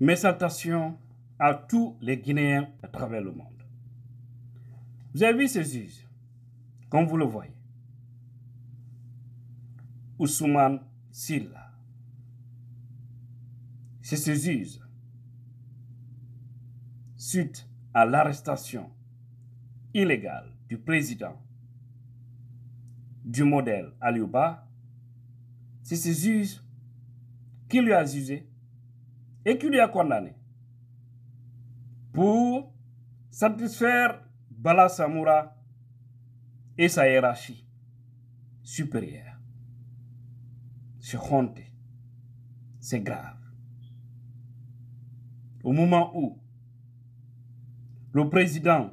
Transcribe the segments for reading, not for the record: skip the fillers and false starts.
Mes salutations à tous les Guinéens à travers le monde. Vous avez vu ce juge, comme vous le voyez. Ousmane Sylla. C'est ce juge, suite à l'arrestation illégale du président du modèle Aliouba, c'est ce juge qui lui a jugé et qui lui a condamné pour satisfaire Bala Samoura et sa hiérarchie supérieure. C'est honteux, c'est grave. Au moment où le président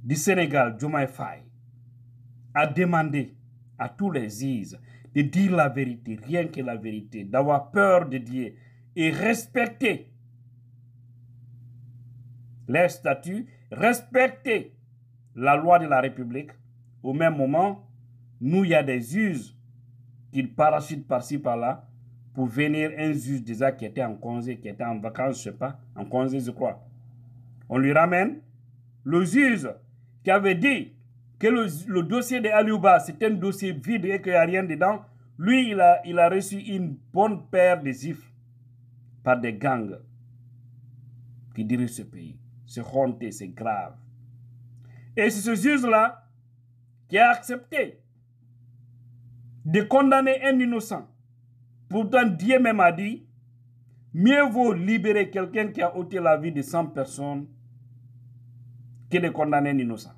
du Sénégal, Diomaye Faye, a demandé à tous les juges de dire la vérité, rien que la vérité, d'avoir peur de Dieu et respecter les statuts, respecter la loi de la République. Au même moment, nous, il y a des juges qui parachutent par-ci, par-là, pour venir un juge déjà qui était en congé, qui était en vacances, je ne sais pas, en congé, je crois. On lui ramène le juge qui avait dit que le dossier de Aliouba, c'est un dossier vide et qu'il n'y a rien dedans. Lui, il a reçu une bonne paire de gifles par des gangs qui dirigent ce pays. C'est honteux, c'est grave. Et c'est ce juge-là qui a accepté de condamner un innocent. Pourtant, Dieu même a dit, mieux vaut libérer quelqu'un qui a ôté la vie de 100 personnes que de condamner un innocent.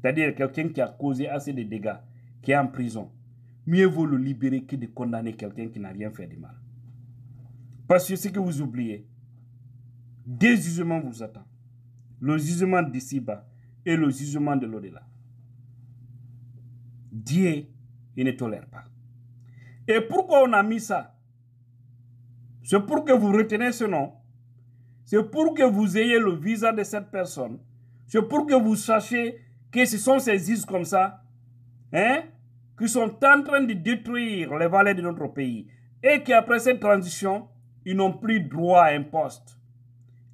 C'est-à-dire quelqu'un qui a causé assez de dégâts, qui est en prison. Mieux vaut le libérer que de condamner quelqu'un qui n'a rien fait de mal. Parce que ce que vous oubliez, deux jugements vous attendent. Le jugement d'ici-bas et le jugement de l'au-delà. Dieu, il ne tolère pas. Et pourquoi on a mis ça? C'est pour que vous retenez ce nom. C'est pour que vous ayez le visa de cette personne. C'est pour que vous sachiez que ce sont ces juges comme ça, qui sont en train de détruire les valeurs de notre pays. Et qu'après cette transition, ils n'ont plus droit à un poste.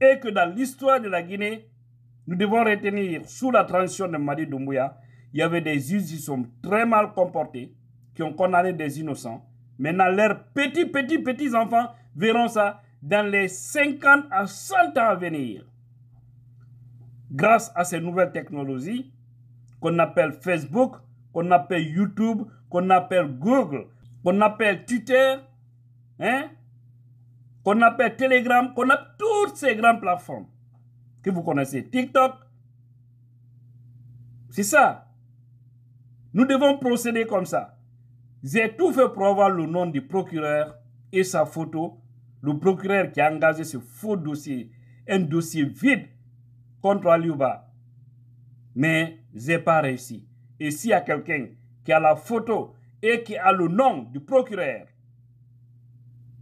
Et que dans l'histoire de la Guinée, nous devons retenir, sous la transition de Madi Doumbouya, il y avait des juges qui sont très mal comportés, qui ont condamné des innocents. Maintenant, leurs petits enfants verront ça dans les 50 à 100 ans à venir. Grâce à ces nouvelles technologies qu'on appelle Facebook, qu'on appelle YouTube, qu'on appelle Google, qu'on appelle Twitter, qu'on appelle Telegram, qu'on a toutes ces grandes plateformes que vous connaissez, TikTok. C'est ça. Nous devons procéder comme ça. J'ai tout fait pour avoir le nom du procureur et sa photo. Le procureur qui a engagé ce faux dossier, un dossier vide contre Aliouba. Mais je n'ai pas réussi. Et s'il y a quelqu'un qui a la photo et qui a le nom du procureur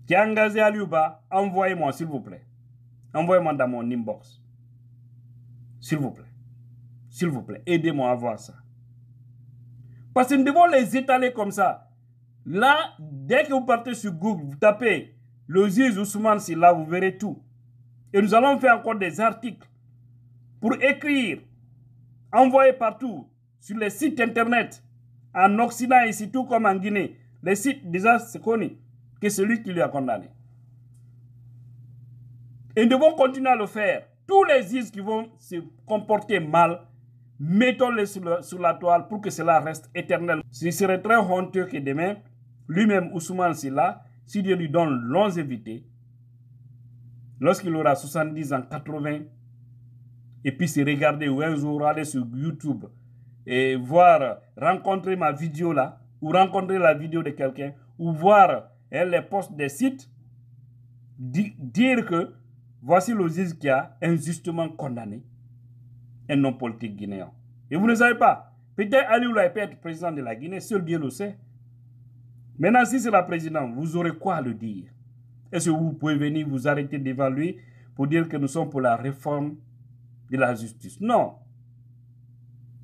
qui a engagé Aliouba, envoyez-moi s'il vous plaît. Envoyez-moi dans mon inbox. S'il vous plaît. S'il vous plaît, aidez-moi à voir ça. Parce que nous devons les étaler comme ça. Là, dès que vous partez sur Google, vous tapez le juge Ousmane Sylla, vous verrez tout. Et nous allons faire encore des articles pour écrire, envoyer partout, sur les sites internet, en Occident ici, tout comme en Guinée. Les sites, déjà, c'est connu, que c'est lui qui lui a condamné. Et nous devons continuer à le faire. Tous les juges qui vont se comporter mal, mettons-les sur la toile pour que cela reste éternel. Ce serait très honteux que demain, lui-même, Ousmane Sylla, si Dieu lui donne longévité, lorsqu'il aura 70 ans, 80, et puis se regarder ou un jour aller sur YouTube et voir, rencontrer ma vidéo là, ou rencontrer la vidéo de quelqu'un, ou voir les posts des sites, dire que voici le juge qui a injustement condamné un homme politique guinéen. Et vous ne savez pas, peut-être Aliouba peut être président de la Guinée, seul Dieu le sait. Maintenant, si c'est la présidente, vous aurez quoi à le dire? Est-ce que vous pouvez venir vous arrêter d'évaluer pour dire que nous sommes pour la réforme de la justice? Non.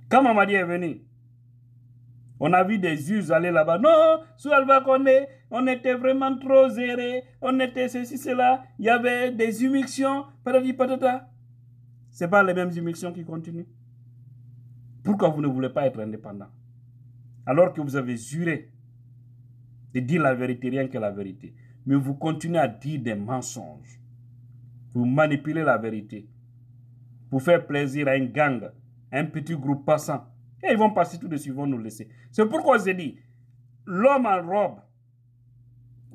Quand Mamadi est venu, On a vu des juges aller là-bas. Non, sous Alpha Condé, on était vraiment trop zérés. On était ceci, cela. Il y avait des immixtions. Patati patata. Ce n'est pas les mêmes immixtions qui continuent. Pourquoi vous ne voulez pas être indépendant? Alors que vous avez juré de dire la vérité, rien que la vérité. Mais vous continuez à dire des mensonges. Vous manipulez la vérité. Pour faire plaisir à un gang, à un petit groupe passant. Et ils vont passer tout de suite, ils vont nous laisser. C'est pourquoi j'ai dit, l'homme en robe,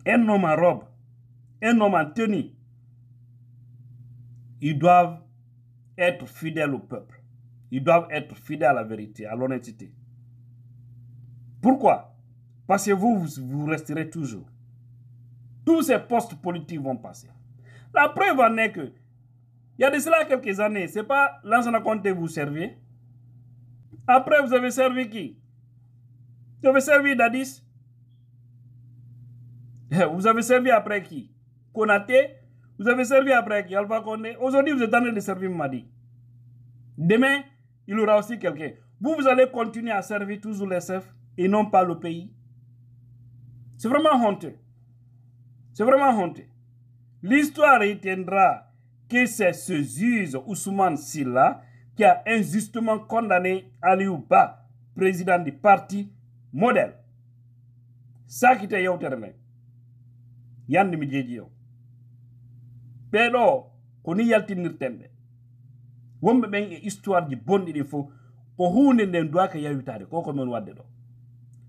un homme en robe, un homme en tenue, ils doivent être fidèles au peuple. Ils doivent être fidèles à la vérité, à l'honnêteté. Pourquoi? Parce que vous resterez toujours. Tous ces postes politiques vont passer. La preuve en est que, il y a de cela quelques années, ce n'est pas l'ancien Conté vous serviez. Après, vous avez servi qui? Vous avez servi Dadis. Vous avez servi après qui? Konaté. Vous avez servi après qui? Alpha Condé. Aujourd'hui, vous êtes en train de servir Madi. Demain, il y aura aussi quelqu'un. Vous allez continuer à servir toujours les chefs et non pas le pays. C'est vraiment honteux. C'est vraiment honteux. L'histoire retiendra que c'est ce juge Ousmane Sylla qui a injustement condamné Aliou Ba, président du parti Modèle. Ça qui était yauterné. Yann mi jejiyo. Pero koni yaltinir tembe. Wombe ben histoire di bondi di fo ko hunde nden doa ka yawitade koko non wadde do.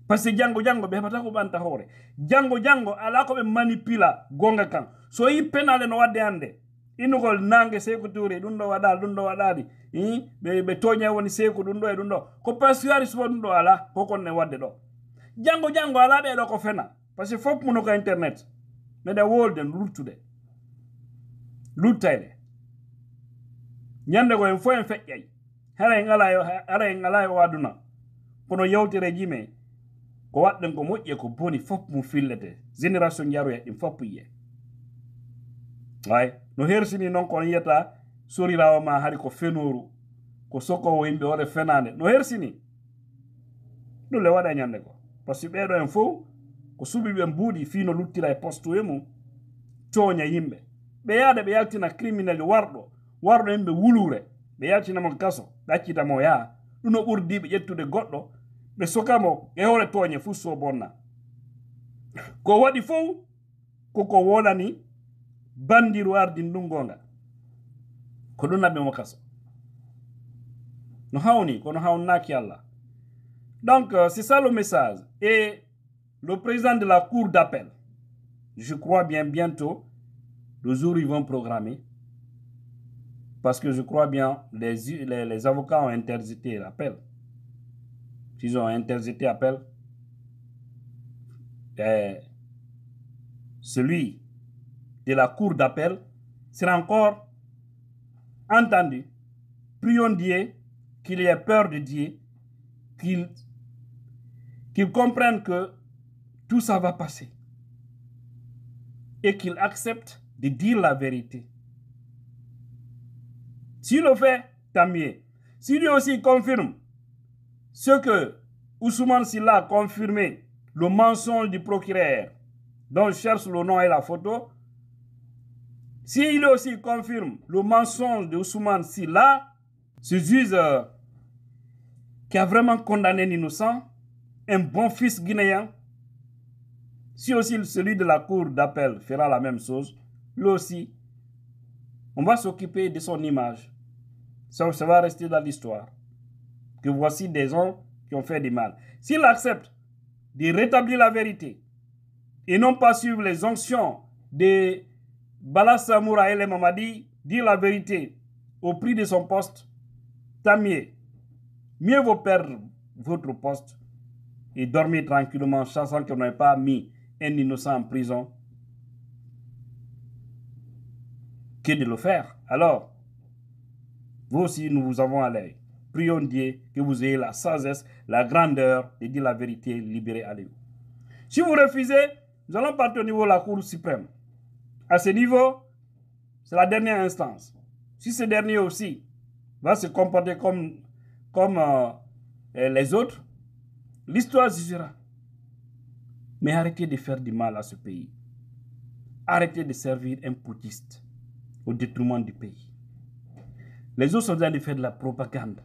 Parce que jango be hebata ko banta hore. Jango ala ko be manipula gonga kan. So yi penale no wadde ande. Inugol nange Sekou Touré dun do wadadi. Be tonya woni Sekou dun do e dun do. Ko pasuyari so dun do ala koko ne wadde do. Jango ala be do ko fena. Parce que fop muno ko internet. Mais the world and root today. Lutele. Nyande ko en fo en feƴƴay. Hara en ala yo waduna. Kono yawtere jime ko wadden ko moƴƴe ko boni fop mu fillete. Génération jaru e ɗin fop yiye. Way no hersini non ko yiyata sorirawo ma hari ko fenoru ko sokowo yimɓe wore fenande no hersini ɗum le waɗa ñande ko par ce que ɓeɗo en fof ko suɓi ɓe mbuuɗi fino luttira e poste mum tooña yimɓe ɓe yaade ɓe yaltina criminel warɗo yimɓe wulure ɓe yaltinamo gaso ɓe accitamo yaa ɗum no ɓurdiɓe ƴettude goɗɗo ɓe sokamo e hore tooñe fuu so bonna ko waɗi fof koko wonani bandiru ardi ndun gonga ko ɗum naɓe mo kaso no hawni kono hawnaki Allah. Donc c'est ça le message. Et le président de la cour d'appel, je crois bien bientôt le jour où ils vont programmer, parce que je crois bien les avocats ont interjeté l'appel. S'ils ont interjeté l'appel, celui de la cour d'appel sera encore entendu. Prions Dieu qu'il ait peur de Dieu, qu'il comprenne que tout ça va passer et qu'il accepte de dire la vérité. S'il le fait, tant mieux. S'il lui aussi confirme ce que Ousmane Sylla a confirmé, le mensonge du procureur, dont je cherche le nom et la photo, s'il aussi confirme le mensonge de Ousmane Sylla, ce juge qui a vraiment condamné l'innocent, un bon fils guinéen, si aussi celui de la cour d'appel fera la même chose, lui aussi, on va s'occuper de son image. Ça va rester dans l'histoire. Que voici des gens qui ont fait du mal. S'il accepte de rétablir la vérité et non pas suivre les onctions de Bala Samoura et les Mamadi, dire la vérité au prix de son poste, tant mieux. Mieux vaut perdre votre poste et dormir tranquillement, sachant qu'on n'a pas mis un innocent en prison, que de le faire. Alors, vous aussi, nous vous avons à l'œil. Prions Dieu que vous ayez la sagesse, la grandeur de dire la vérité, libérer Aliou. Si vous refusez, nous allons partir au niveau de la Cour suprême. À ce niveau, c'est la dernière instance. Si ce dernier aussi va se comporter comme les autres, L'histoire jugera. Mais arrêtez de faire du mal à ce pays. Arrêtez de servir un putiste au détriment du pays. Les autres sont en train de faire de la propagande.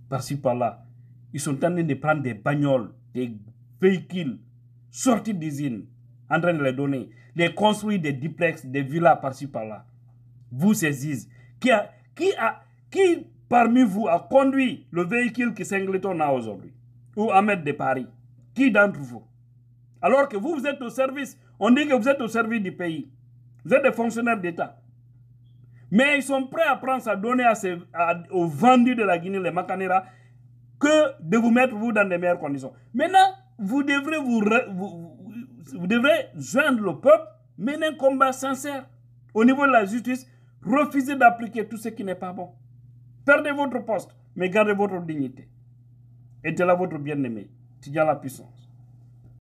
Par-ci, par-là. Ils sont en train de prendre des bagnoles, des véhicules sortis d'usines, en train de les donner. Les construire des duplex, des villas par-ci, par-là. Vous, ces Ziz, qui parmi vous a conduit le véhicule que Singleton a aujourd'hui? Ou Ahmed de Paris? Qui d'entre vous? Alors que vous êtes au service, on dit que vous êtes au service du pays. Vous êtes des fonctionnaires d'État. Mais ils sont prêts à prendre ça, donner aux vendus de la Guinée, les Macanera, que de vous mettre vous dans de meilleures conditions. Maintenant, vous devrez vous devrez joindre le peuple, mener un combat sincère. Au niveau de la justice, refusez d'appliquer tout ce qui n'est pas bon. Perdez votre poste, mais gardez votre dignité. Et c'est là votre bien-aimé. Tidjala la puissance.